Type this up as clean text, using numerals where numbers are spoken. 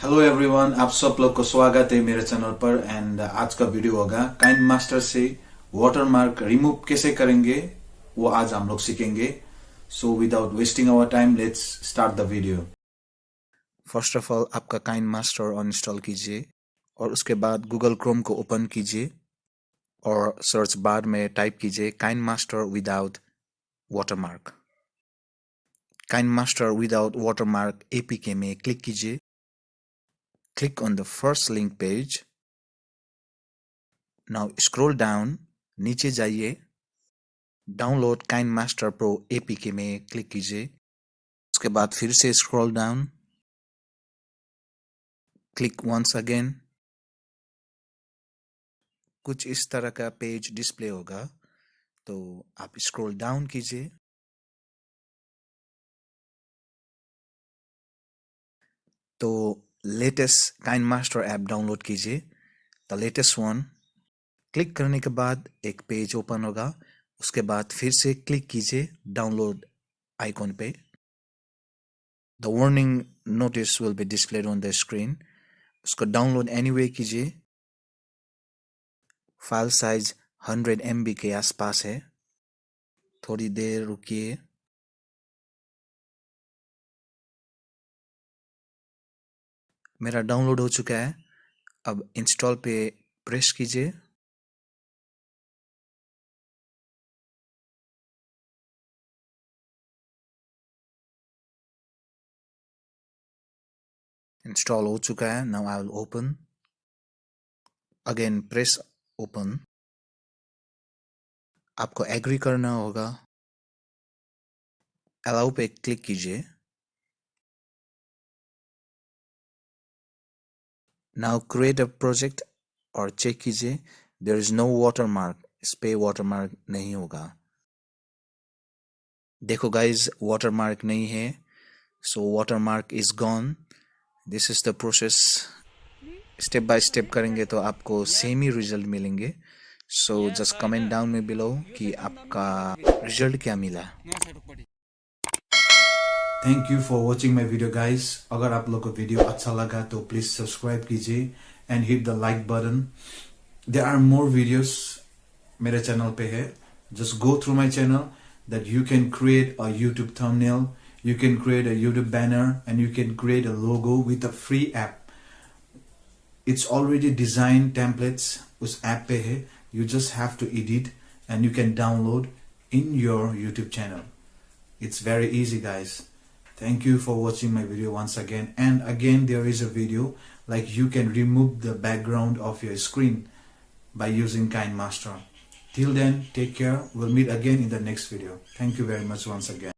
Hello everyone, आप सब लोग को स्वागत है मेरे चैनल पर। एंड आज का वीडियो होगा काइनमास्टर से वाटरमार्क रिमूव कैसे करेंगे वो आज हम लोग सीखेंगे। So without wasting our time let's start the video. First of all आपका काइनमास्टर अनइंस्टॉल कीजिए और उसके बाद गूगल क्रोम को ओपन कीजिए और सर्च बार में टाइप कीजिए KineMaster without watermark. KineMaster without watermark APK में क्लिक कीजिए। Click on the first link page. Now scroll down, नीचे जाइए, डाउनलोड काइनमास्टर प्रो एपीके में क्लिक कीजिए। उसके बाद फिर से scroll down, click once again. कुछ इस तरह का पेज डिस्प्ले होगा, तो आप स्क्रॉल डाउन कीजिए। तो लेटेस्ट काइनमास्टर ऐप डाउनलोड कीजिए, द लेटेस्ट वन। क्लिक करने के बाद एक पेज ओपन होगा, उसके बाद फिर से क्लिक कीजिए डाउनलोड आइकॉन पे। The warning notice will be displayed on the screen. उसको डाउनलोड एनीवे कीजिए। फाइल साइज 100 MB के आसपास है। थोड़ी देर रुकिए। मेरा डाउनलोड हो चुका है। अब इंस्टॉल पे प्रेस कीजिए। इंस्टॉल हो चुका है। Now I will open. Again press open. आपको एग्री करना होगा। अलाउ पे क्लिक कीजिए। नाउ क्रिएट अ प्रोजेक्ट और चेक कीजिए देयर इज नो वाटरमार्क। इस पे वाटरमार्क नहीं होगा। देखो गाइज, वाटरमार्क नहीं है, so watermark is gone. This is the process. Step by step करेंगे तो आपको सेम ही रिजल्ट मिलेंगे। सो जस्ट कमेंट डाउन में बिलो कि आपका रिजल्ट क्या मिला। Thank you for watching my video guys. अगर आप लोग को वीडियो अच्छा लगा तो प्लीज सब्सक्राइब कीजिए and hit the like button. There are more videos मेरे चैनल पे है। Just go through my channel that you can create a YouTube thumbnail, you can create a YouTube banner, and you can create a logo with a free app. It's already designed templates उस app पे है। You just have to edit and you can download in your YouTube channel. It's very easy guys. Thank you for watching my video once again. And again there is a video like you can remove the background of your screen by using Kinemaster. Till then, take care. We'll meet again in the next video. Thank you very much once again.